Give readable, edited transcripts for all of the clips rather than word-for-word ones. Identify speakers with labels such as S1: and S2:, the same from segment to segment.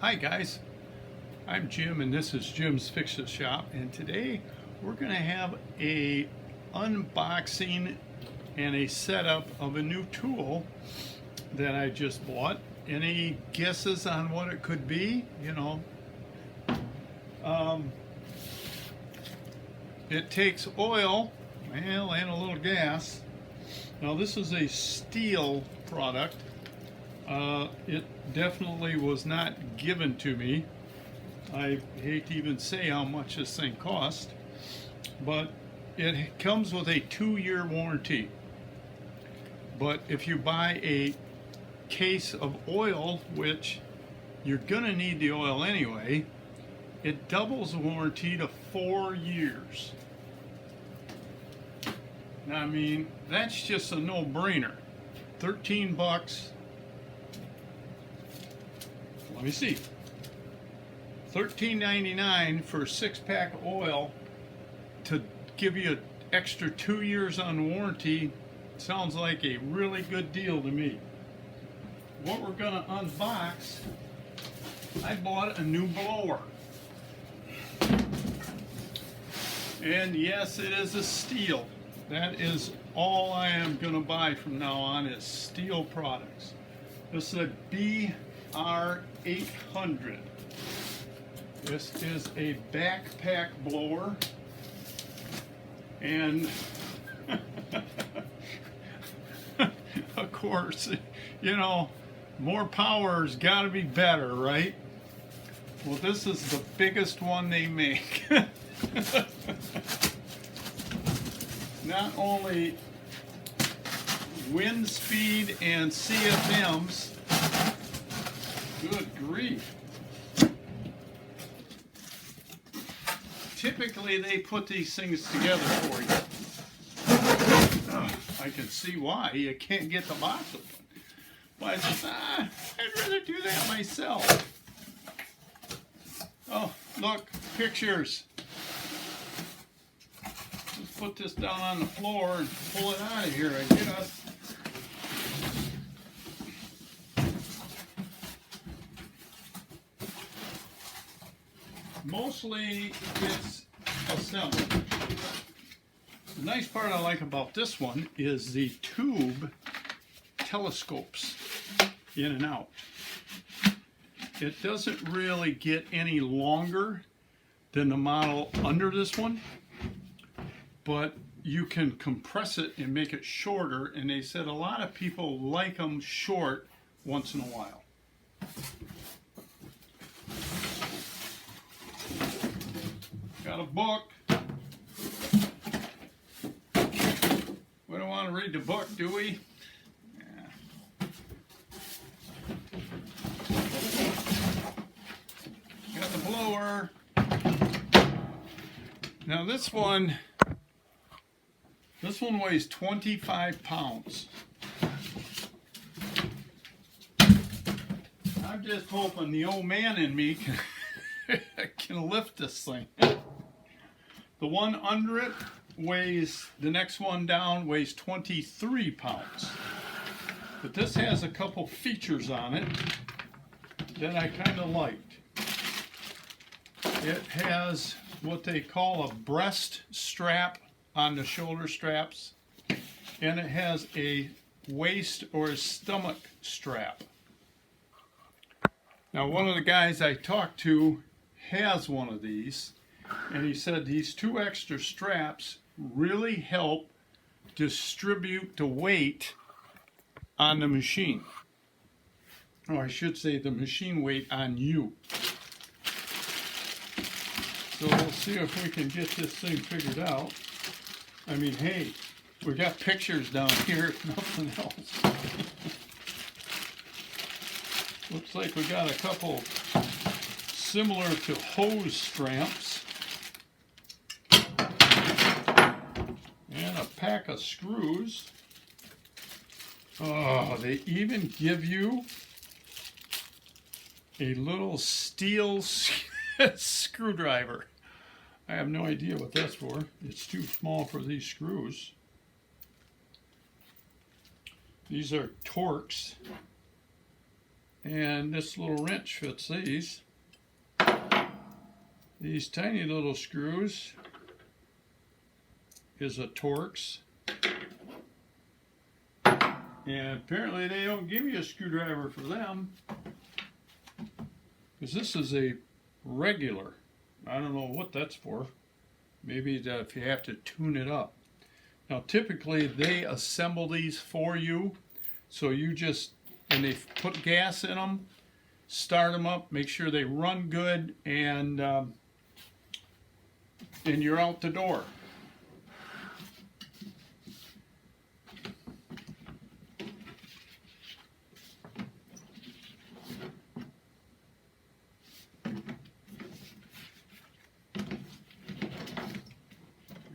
S1: Hi guys, I'm Jim and this is Jim's Fix-It Shop, and today we're going to have a unboxing and a setup of a new tool that I just bought. Any guesses on what it could be? It takes oil, well, and a little gas. Now this is a Stihl product. It definitely was not given to me. I hate to even say how much this thing cost, but it comes with a 2-year warranty. But if you buy a case of oil, which you're gonna need the oil anyway, it doubles the warranty to 4 years. Now, I mean, that's just a no-brainer. 13 bucks. Let me see. $13.99 for a 6-pack of oil to give you an extra 2 years on warranty. Sounds like a really good deal to me. What we're gonna unbox, I bought a new blower. And yes, it is a Stihl. That is all I am gonna buy from now on is Stihl products. This is a BR800. This is a backpack blower, and of course, more power's got to be better, right? Well, this is the biggest one they make. Not only wind speed and CFMs. Good grief. Typically they put these things together for you. I can see why. You can't get the box open. But I'd rather do that myself. Oh, look, pictures. Let's put this down on the floor and pull it out of here, I guess. Mostly it's assembled. The nice part I like about this one is the tube telescopes in and out. It doesn't really get any longer than the model under this one, but you can compress it and make it shorter, and they said a lot of people like them short once in a while. Got a book. We don't want to read the book, do we? Yeah. Got the blower. Now this one weighs 25 pounds. I'm just hoping the old man in me can lift this thing. The one under it weighs, the next one down weighs 23 pounds. But this has a couple features on it that I kind of liked. It has what they call a breast strap on the shoulder straps, and it has a waist or a stomach strap. Now, one of the guys I talked to has one of these, and he said these 2 extra straps really help distribute the weight on the machine. Or I should say the machine weight on you. So we'll see if we can get this thing figured out. I mean, hey, we got pictures down here, if nothing else. Looks like we got a couple similar to hose straps. And a pack of screws. Oh, they even give you a little Stihl screwdriver. I have no idea what that's for. It's too small for these screws. These are Torx. And this little wrench fits these. These tiny little screws is a Torx. And apparently they don't give you a screwdriver for them, because this is a regular. I don't know what that's for. Maybe if you have to tune it up. Now typically they assemble these for you, so you just, and they put gas in them, start them up, make sure they run good, and you're out the door.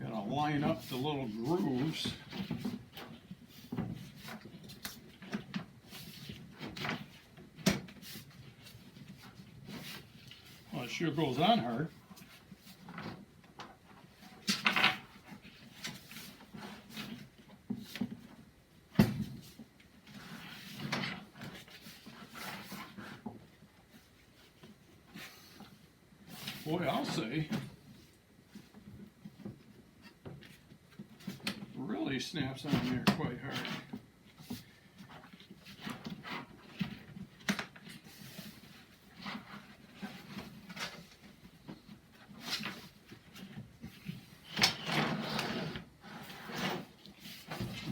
S1: Gotta line up the little grooves. Well, it sure goes on hard. Boy, I'll say, really snaps on there quite hard.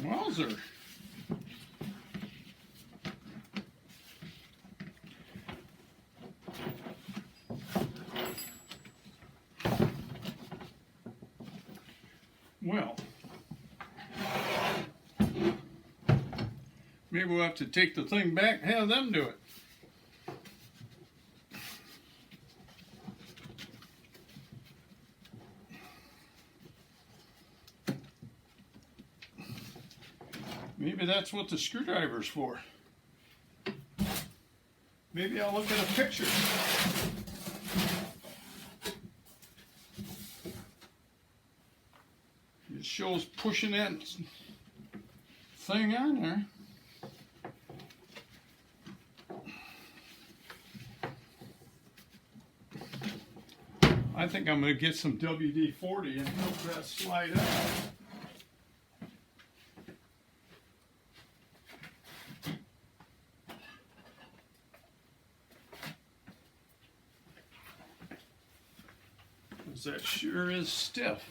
S1: Wowzer. Well, maybe we'll have to take the thing back and have them do it. Maybe that's what the screwdriver's for. Maybe I'll look at a picture. It shows pushing that thing on there. I think I'm going to get some WD-40 and help that slide out. Because that sure is stiff.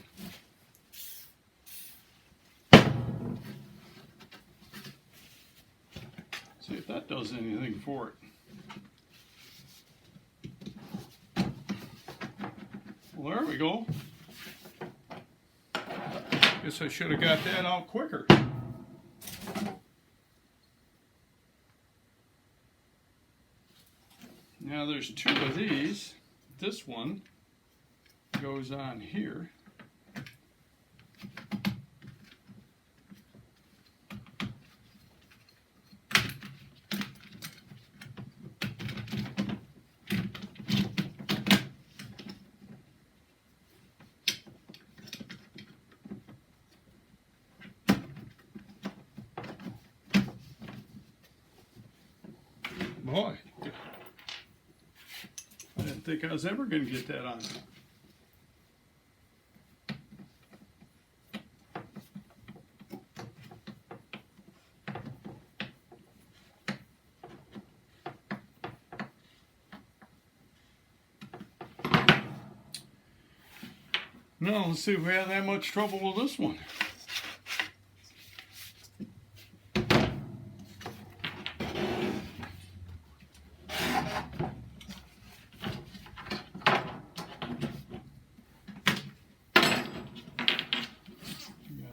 S1: See if that does anything for it. Well, there we go. Guess I should have got that out quicker. Now there's two of these. This one goes on here. Boy, I didn't think I was ever going to get that on. Now, let's see if we have that much trouble with this one.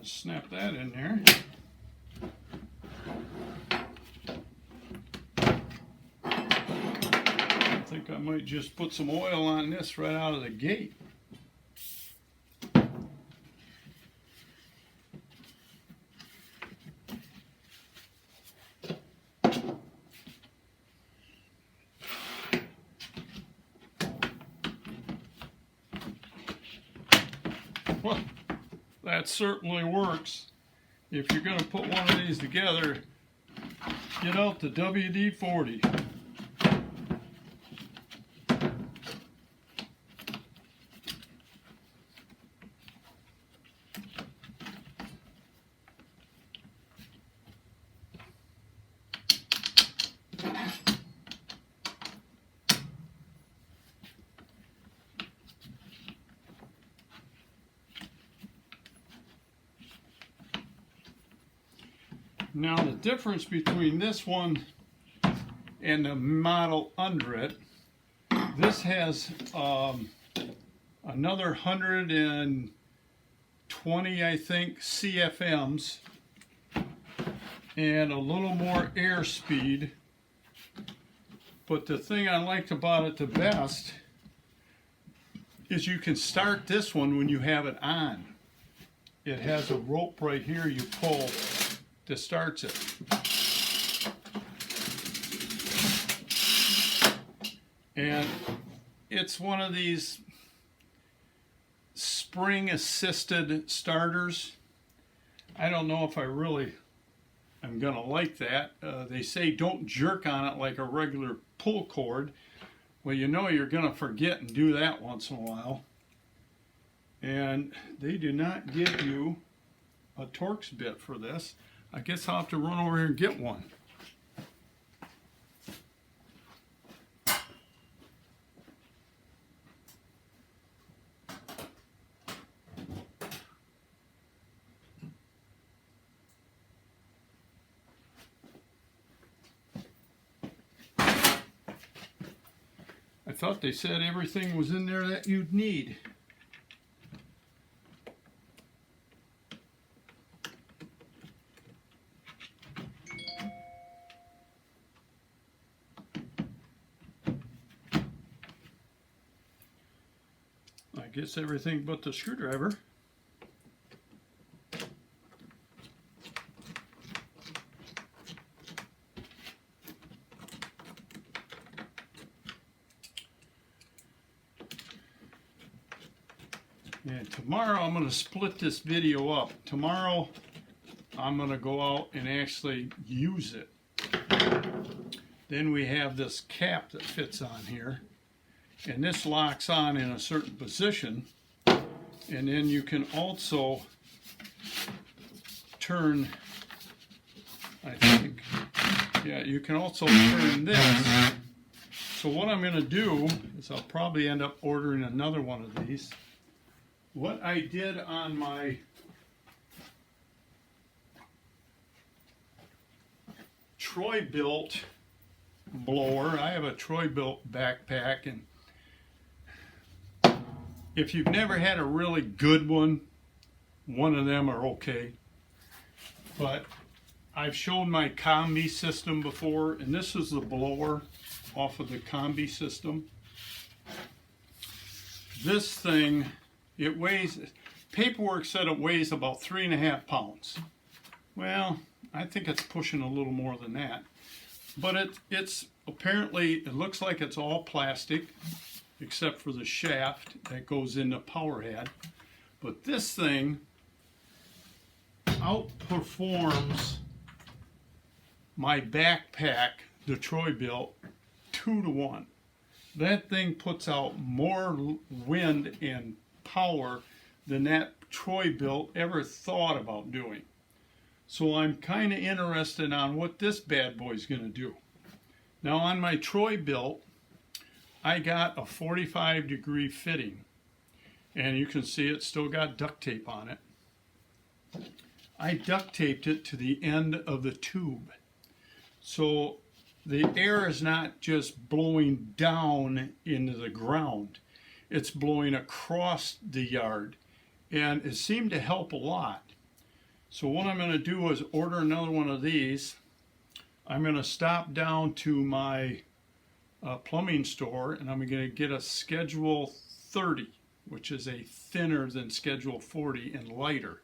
S1: Snap that in there. I think I might just put some oil on this right out of the gate. Well, that certainly works. If you're going to put one of these together, get out the WD-40. Now the difference between this one and the model under it, this has another 120, I think, CFMs and a little more airspeed. But the thing I liked about it the best is you can start this one when you have it on. It has a rope right here you pull that starts it. And it's one of these spring assisted starters. I don't know if I really am gonna like that. They say don't jerk on it like a regular pull cord. Well, you know you're gonna forget and do that once in a while. And they do not give you a Torx bit for this. I guess I'll have to run over here and get one. I thought they said everything was in there that you'd need. I guess everything but the screwdriver. And tomorrow I'm going to split this video up. Tomorrow I'm going to go out and actually use it. Then we have this cap that fits on here. And this locks on in a certain position. And then you can also turn, I think, yeah, you can also turn this. So what I'm going to do is I'll probably end up ordering another one of these. What I did on my Troy-Bilt blower, I have a Troy-Bilt backpack, and if you've never had a really good one, one of them are okay. But I've shown my combi system before, and this is the blower off of the combi system. This thing, it weighs, paperwork said it weighs about 3.5 pounds. Well, I think it's pushing a little more than that. But it's apparently, it looks like it's all plastic, except for the shaft that goes in the power head. But this thing outperforms my backpack, the Troy-Bilt, 2 to 1. That thing puts out more wind and power than that Troy-Bilt ever thought about doing. So I'm kind of interested on what this bad boy's going to do. Now on my Troy-Bilt, I got a 45-degree fitting, and you can see it's still got duct tape on it. I duct taped it to the end of the tube, so the air is not just blowing down into the ground, it's blowing across the yard, and it seemed to help a lot. So what I'm going to do is order another one of these. I'm going to stop down to my plumbing store, and I'm going to get a Schedule 30, which is a thinner than Schedule 40 and lighter.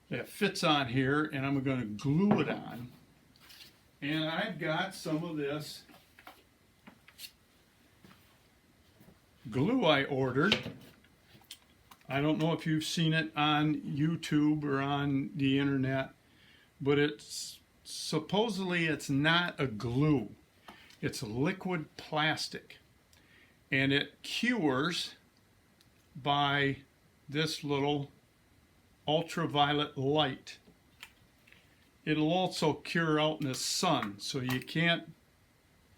S1: That fits on here, and I'm going to glue it on. And I've got some of this glue I ordered. I don't know if you've seen it on YouTube or on the internet, but it's supposedly it's not a glue. It's liquid plastic, and it cures by this little ultraviolet light. It'll also cure out in the sun, so you can't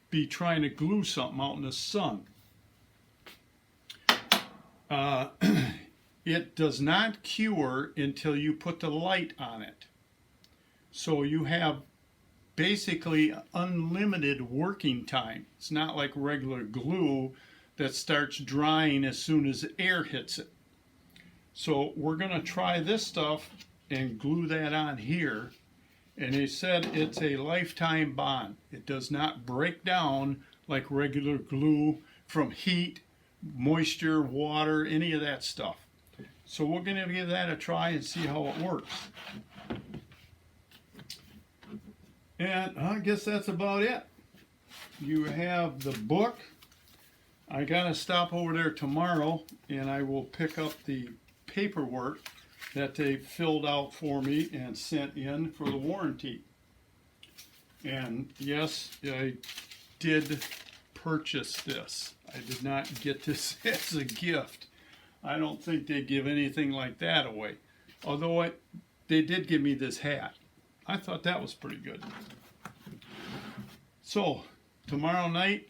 S1: be trying to glue something out in the sun. It does not cure until you put the light on it. So you have basically unlimited working time. It's not like regular glue that starts drying as soon as air hits it. So we're going to try this stuff and glue that on here. And they said it's a lifetime bond. It does not break down like regular glue from heat, moisture, water, any of that stuff. So we're going to give that a try and see how it works. And I guess that's about it. You have the book. I got to stop over there tomorrow and I will pick up the paperwork that they filled out for me and sent in for the warranty. And yes, I did purchase this. I did not get this as a gift. I don't think they give anything like that away. Although they did give me this hat. I thought that was pretty good. So tomorrow night,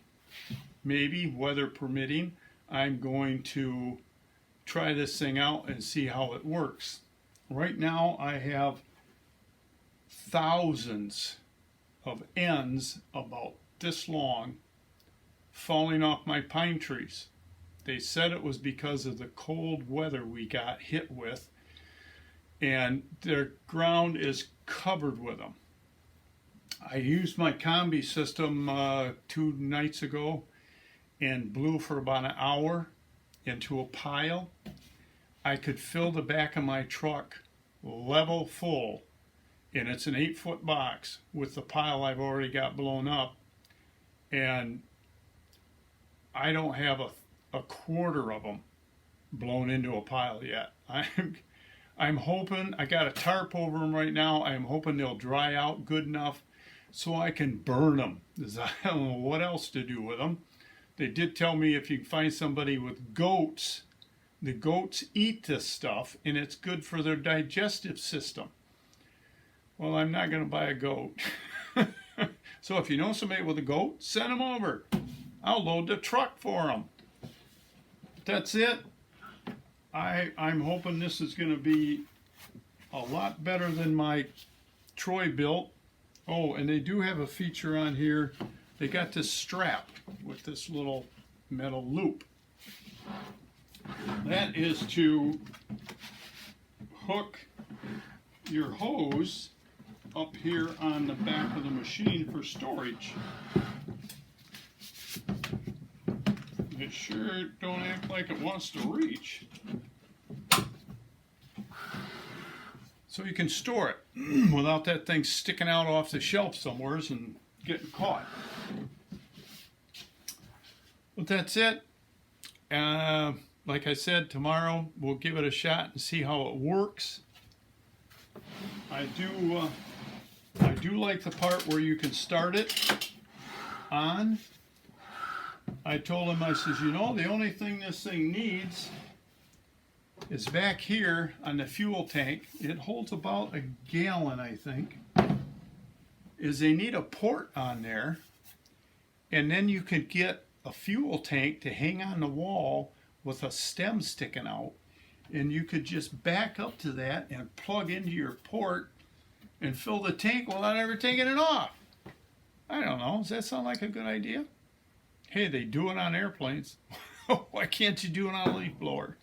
S1: maybe weather permitting, I'm going to try this thing out and see how it works. Right now I have thousands of ends about this long falling off my pine trees. They said it was because of the cold weather we got hit with, and their ground is covered with them. I used my combi system 2 nights ago and blew for about an hour into a pile. I could fill the back of my truck level full, and it's an 8-foot box with the pile I've already got blown up, and I don't have a quarter of them blown into a pile yet. I'm hoping, I got a tarp over them right now. I'm hoping they'll dry out good enough so I can burn them, because I don't know what else to do with them. They did tell me if you find somebody with goats, the goats eat this stuff and it's good for their digestive system. Well, I'm not going to buy a goat. So if you know somebody with a goat, send them over. I'll load the truck for them. That's it. I'm hoping this is going to be a lot better than my Troy built. Oh, and they do have a feature on here. They got this strap with this little metal loop. That is to hook your hose up here on the back of the machine for storage. It sure don't act like it wants to reach. So you can store it without that thing sticking out off the shelf somewhere and getting caught. But that's it. Like I said, tomorrow we'll give it a shot and see how it works. I do like the part where you can start it on. I told him, I says, you know, the only thing this thing needs is back here on the fuel tank. It holds about a gallon, I think. Is they need a port on there, and then you could get a fuel tank to hang on the wall with a stem sticking out, and you could just back up to that and plug into your port and fill the tank without ever taking it off. I don't know. Does that sound like a good idea? Hey, they do it on airplanes. Why can't you do it on a leaf blower?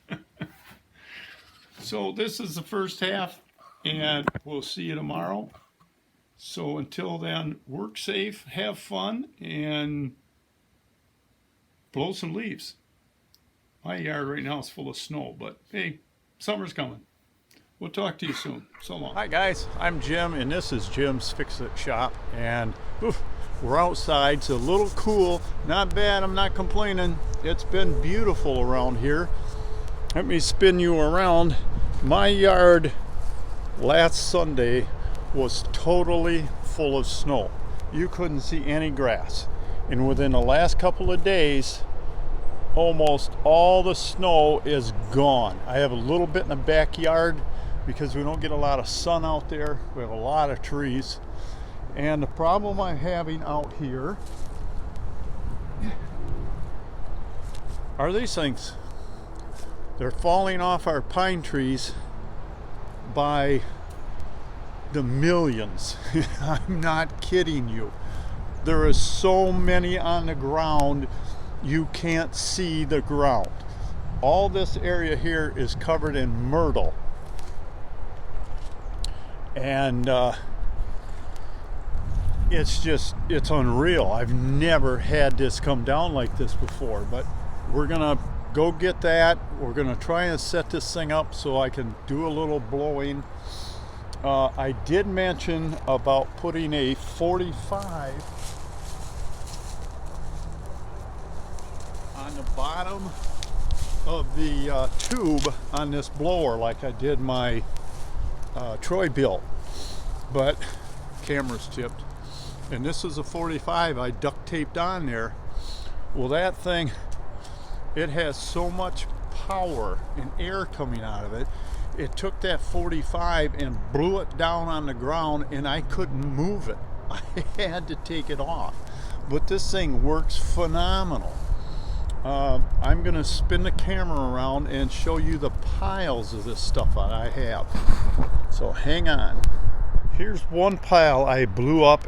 S1: So this is the first half, and we'll see you tomorrow. So until then, work safe, have fun, and blow some leaves. My yard right now is full of snow, but hey, summer's coming. We'll talk to you soon. So long. Hi guys, I'm Jim, and this is Jim's Fix-It Shop, and we're outside. It's a little cool, not bad. I'm not complaining. It's been beautiful around here. Let me spin you around. My yard last Sunday was totally full of snow. You couldn't see any grass, and within the last couple of days, almost all the snow is gone. I have a little bit in the backyard because we don't get a lot of sun out there. We have a lot of trees. And the problem I'm having out here are these things. They're falling off our pine trees by the millions. I'm not kidding you. There is so many on the ground, you can't see the ground. All this area here is covered in myrtle. And it's unreal. I've never had this come down like this before, but we're gonna go get that. We're gonna try and set this thing up so I can do a little blowing. I did mention about putting a 45 on the bottom of the tube on this blower like I did my Troy built, but camera's tipped, and this is a 45 I duct taped on there. Well, that thing, it has so much power and air coming out of it. It took that 45 and blew it down on the ground, and I couldn't move it. I had to take it off. But this thing works phenomenal. I'm gonna spin the camera around and show you the piles of this stuff that I have. So hang on. Here's one pile I blew up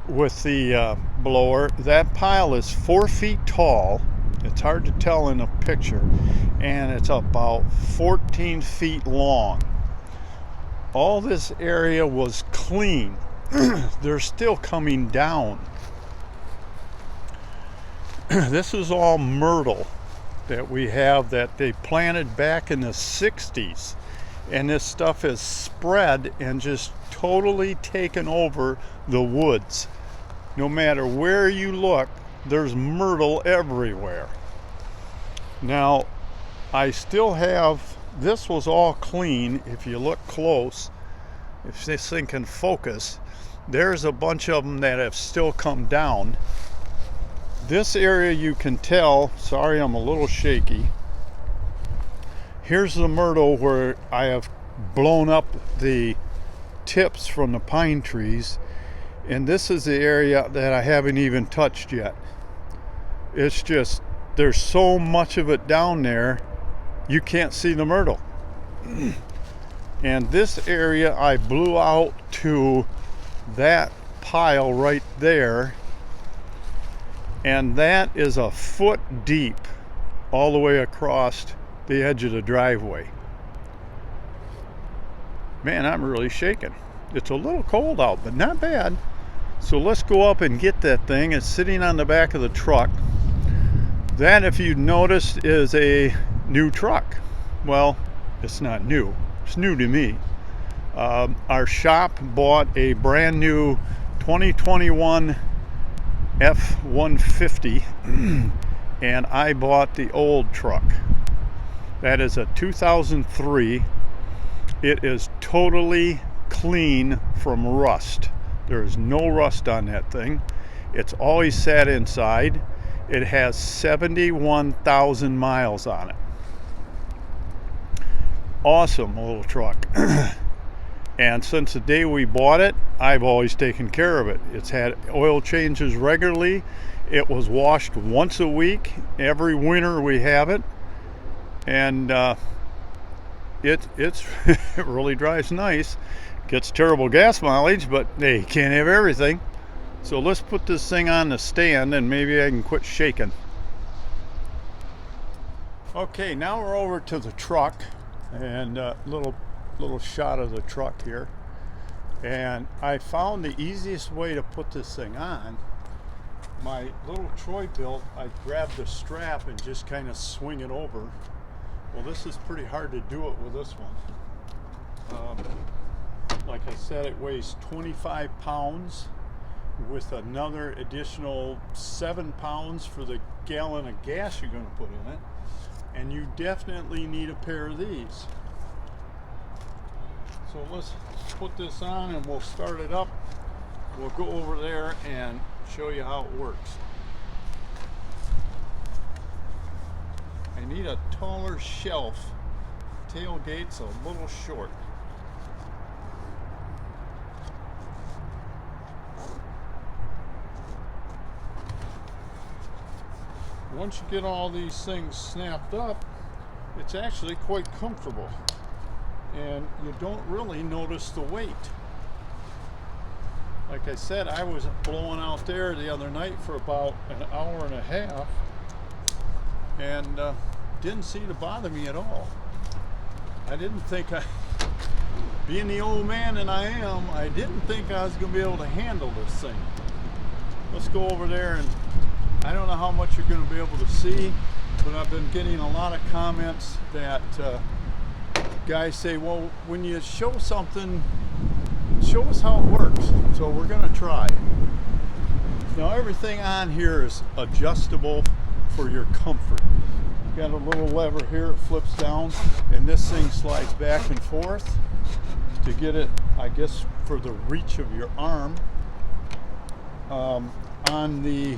S1: with the blower. That pile is 4 feet tall. It's hard to tell in a picture, and it's about 14 feet long. All this area was clean. They're still coming down. This is all myrtle that we have that they planted back in the 60s, and this stuff has spread and just totally taken over the woods. No matter where you look, there's myrtle everywhere. Now, I still have, this was all clean. If you look close, if this thing can focus, there's a bunch of them that have still come down. This area you can tell, sorry I'm a little shaky. Here's the myrtle where I have blown up the tips from the pine trees, and this is the area that I haven't even touched yet. It's just, there's so much of it down there, you can't see the myrtle. And this area I blew out to that pile right there, and that is a foot deep all the way across the edge of the driveway. Man, I'm really shaking. It's a little cold out, but not bad. So let's go up and get that thing. It's sitting on the back of the truck. That, if you noticed, is a new truck. Well, it's not new. It's new to me. Our shop bought a brand new 2021 F-150 and I bought the old truck. That is a 2003. It is totally clean from rust. There is no rust on that thing. It's always sat inside. It has 71,000 miles on it. Awesome little truck. And since the day we bought it, I've always taken care of it. It's had oil changes regularly. It was washed once a week. Every winter we have it. And it really drives nice. Gets terrible gas mileage, but hey, you can't have everything. So let's put this thing on the stand and maybe I can quit shaking. Okay, now we're over to the truck, and little shot of the truck here. And I found the easiest way to put this thing on. My little Troy built, I grabbed the strap and just kind of swing it over. Well, this is pretty hard to do it with this one. Like I said, it weighs 25 pounds with another additional 7 pounds for the gallon of gas you're going to put in it. And you definitely need a pair of these. So let's put this on and we'll start it up. We'll go over there and show you how it works. I need a taller shelf. Tailgate's a little short. Once you get all these things snapped up, it's actually quite comfortable. And you don't really notice the weight. Like I said, I was blowing out there the other night for about an hour and a half, and didn't seem to bother me at all. I didn't think being the old man that I am, I didn't think I was going to be able to handle this thing. Let's go over there, and I don't know how much you're going to be able to see, but I've been getting a lot of comments that guys say, well, when you show something, show us how it works. So we're going to try. Now everything on here is adjustable for your comfort. You've got a little lever here, it flips down, and this thing slides back and forth to get it, I guess, for the reach of your arm. On the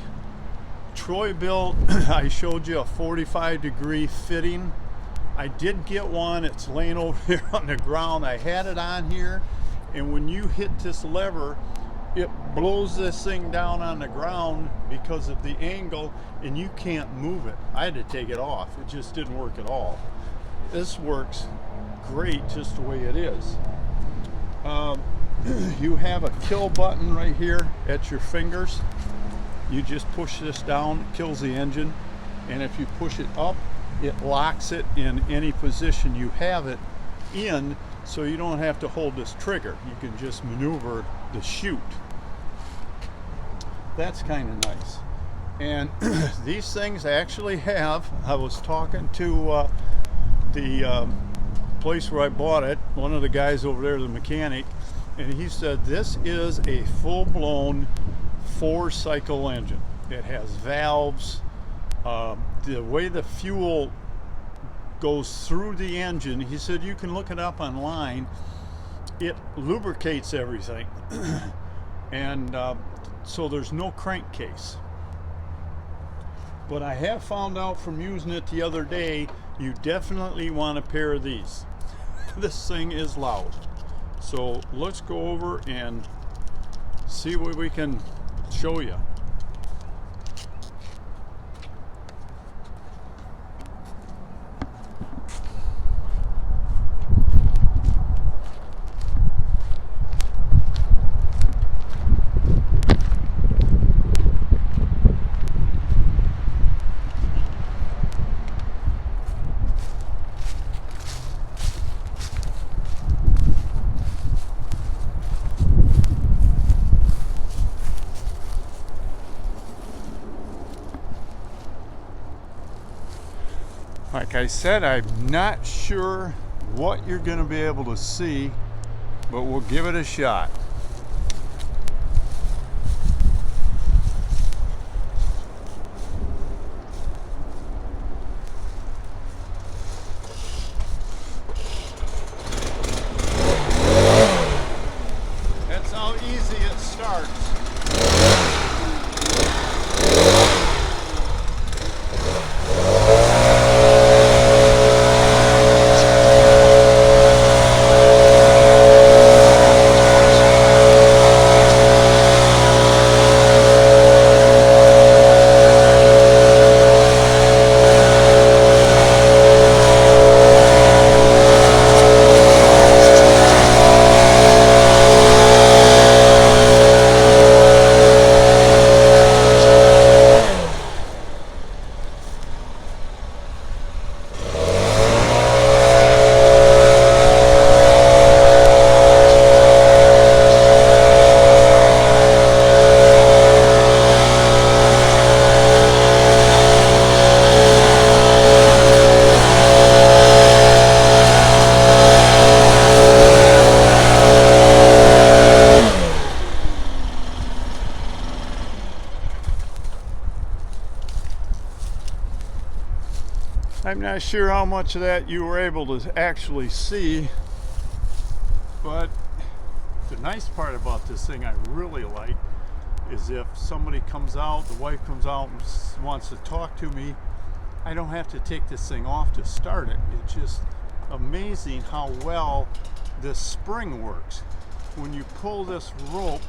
S1: Troy built, I showed you a 45-degree fitting. I did get one. It's laying over here on the ground. I had it on here, and when you hit this lever, it blows this thing down on the ground because of the angle, and you can't move it. I had to take it off. It just didn't work at all. This works great just the way it is. You have a kill button right here at your fingers. You just push this down, it kills the engine, and if you push it up, it locks it in any position you have it in, so you don't have to hold this trigger. You can just maneuver the chute. That's kind of nice. And these things actually have, I was talking to the place where I bought it, one of the guys over there, the mechanic, and he said this is a full-blown 4-cycle engine. It has valves. The way the fuel goes through the engine, he said you can look it up online. It lubricates everything. And so there's no crankcase. But I have found out from using it the other day, you definitely want a pair of these. This thing is loud. So let's go over and see what we can show you. Like I said, I'm not sure what you're going to be able to see, but we'll give it a shot. That's how easy it starts. I'm not sure how much of that you were able to actually see, but the nice part about this thing I really like is if somebody comes out, the wife comes out and wants to talk to me, I don't have to take this thing off to start it. It's just amazing how well this spring works. When you pull this rope,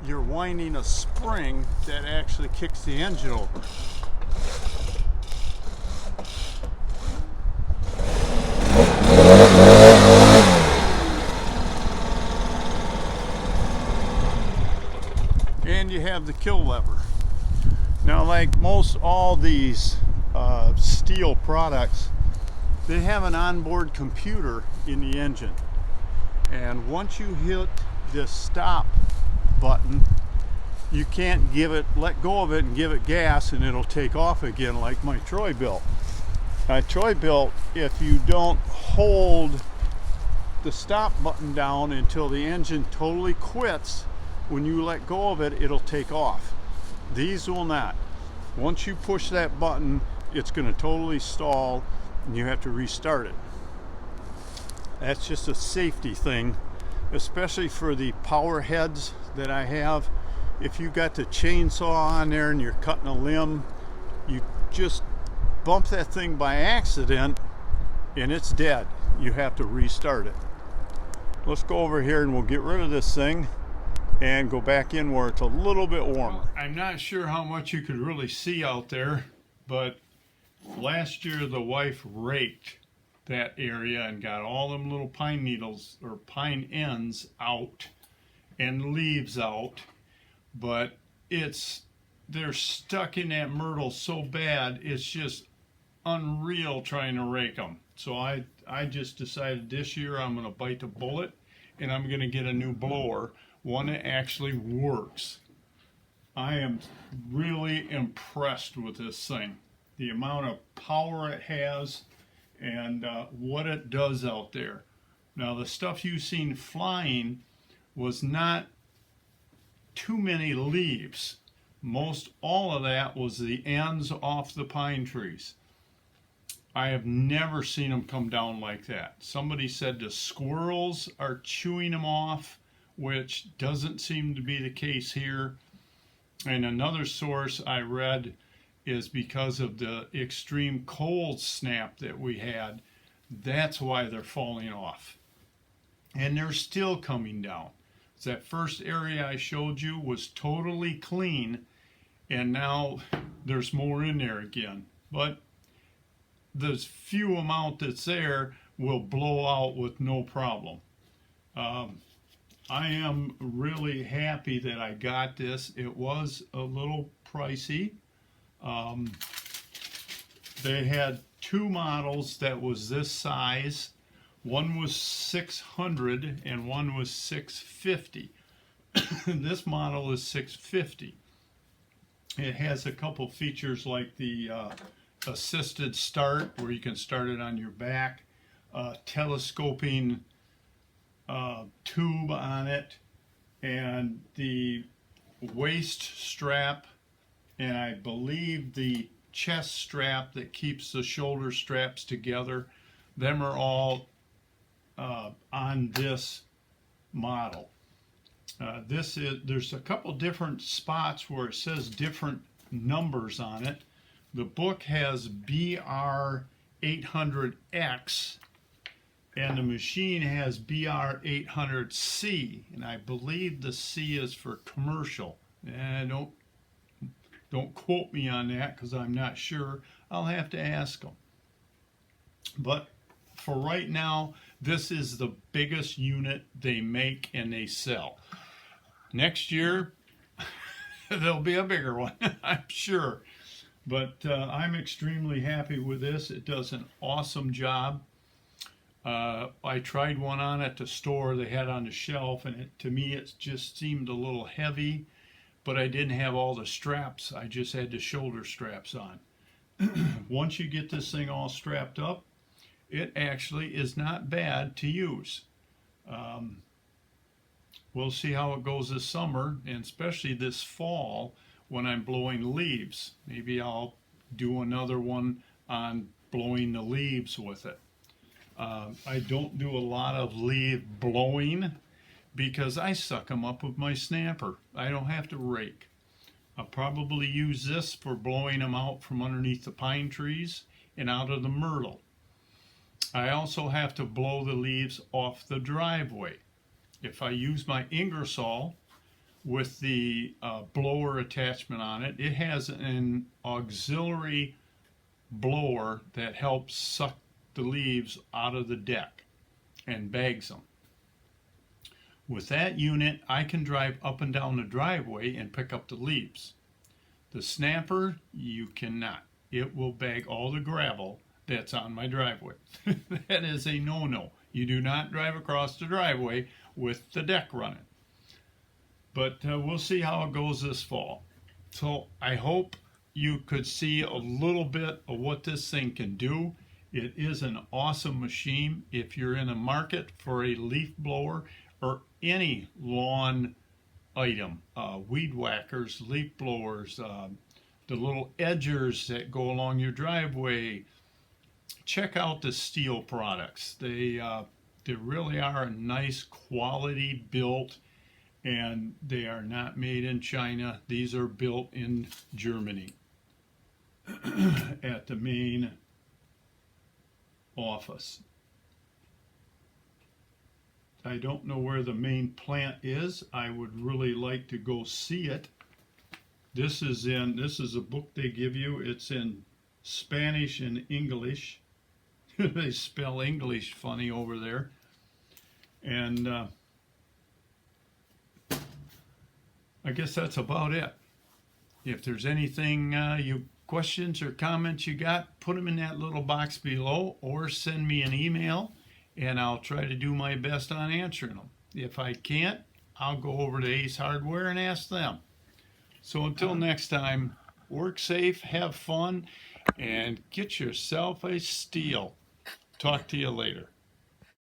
S1: you're winding a spring that actually kicks the engine over. have the kill lever. Now, like most all these Stihl products, they have an onboard computer in the engine. And once you hit this stop button, you can't let go of it and give it gas and it'll take off again like my Troy-Bilt. My Troy-Bilt, if you don't hold the stop button down until the engine totally quits, when you let go of it, it'll take off. These will not. Once you push that button, it's going to totally stall and you have to restart it. That's just a safety thing, especially for the power heads that I have. If you got the chainsaw on there and you're cutting a limb, you just bump that thing by accident and it's dead. You have to restart it. Let's go over here and we'll get rid of this thing and go back in where it's a little bit warmer. I'm not sure how much you could really see out there, but last year the wife raked that area and got all them little pine needles or pine ends out and leaves out, but they're stuck in that myrtle so bad it's just unreal trying to rake them. So I just decided this year I'm going to bite the bullet and I'm going to get a new blower, one that actually works. I am really impressed with this thing, the amount of power it has and what it does out there. Now, the stuff you've seen flying was not too many leaves. Most all of that was the ends off the pine trees. I have never seen them come down like that. Somebody said the squirrels are chewing them off, which doesn't seem to be the case here. And another source I read is because of the extreme cold snap that we had. That's why they're falling off. And they're still coming down. That first area I showed you was totally clean, and now there's more in there again. But the few amount that's there will blow out with no problem. I am really happy that I got this. It was a little pricey. They had two models that was this size. One was 600 and one was 650. This model is 650. It has a couple features like the assisted start, where you can start it on your back, telescoping tube on it, and the waist strap, and I believe the chest strap that keeps the shoulder straps together. Them are all on this model. There's a couple different spots where it says different numbers on it. The book has BR800X and the machine has BR800C, and I believe the C is for commercial. And don't quote me on that because I'm not sure. I'll have to ask them. But for right now, this is the biggest unit they make and they sell. Next year, there'll be a bigger one, I'm sure. But I'm extremely happy with this. It does an awesome job. I tried one on at the store they had on the shelf, and to me it just seemed a little heavy, but I didn't have all the straps. I just had the shoulder straps on. Once you get this thing all strapped up, it actually is not bad to use. We'll see how it goes this summer, and especially this fall when I'm blowing leaves. Maybe I'll do another one on blowing the leaves with it. I don't do a lot of leaf blowing because I suck them up with my snapper. I don't have to rake. I'll probably use this for blowing them out from underneath the pine trees and out of the myrtle. I also have to blow the leaves off the driveway. If I use my Ingersoll with the blower attachment on it, it has an auxiliary blower that helps suck the leaves out of the deck and bags them. With that unit, I can drive up and down the driveway and pick up the leaves. The snapper, you cannot. It will bag all the gravel that's on my driveway. That is a no-no. You do not drive across the driveway with the deck running. But we'll see how it goes this fall. So I hope you could see a little bit of what this thing can do. It is an awesome machine. If you're in a market for a leaf blower or any lawn item, weed whackers, leaf blowers, the little edgers that go along your driveway, check out the Stihl products. They really are a nice quality built, and they are not made in China. These are built in Germany at the main office. I don't know where the main plant is. I would really like to go see it. This is a book they give you. It's in Spanish and English. They spell English funny over there. And I guess that's about it. If there's anything you questions or comments you got, put them in that little box below or send me an email and I'll try to do my best on answering them. If I can't, I'll go over to Ace Hardware and ask them. So until next time, work safe, have fun, and get yourself a Stihl. Talk to you later.